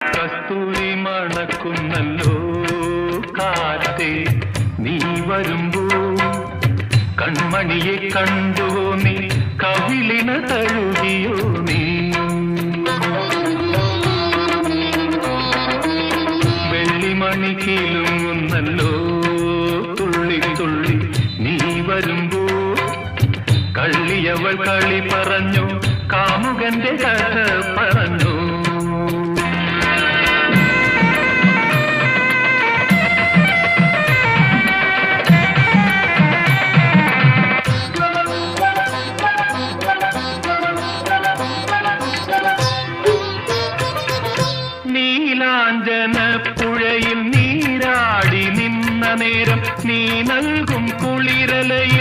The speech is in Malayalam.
കസ്തൂരി മണക്കുന്നല്ലോ കാറ്റേ നീ വരുമ്പോ കൺമണിയെ കണ്ടുവോ നീ കവിളിന തഴുകിയോ നീ വെള്ളിമണി കീലുങ്ങുന്നല്ലോ തുള്ളി തുള്ളി നീ വരുമ്പോ കള്ളിയവൾ കളി പറഞ്ഞു കാമുകന്റെ കഥ പറഞ്ഞു നീലാഞ്ജനപ്പുഴയിൽ നീരാടി നിന്ന നേരം നീ നൽകും കുളിരലയിൽ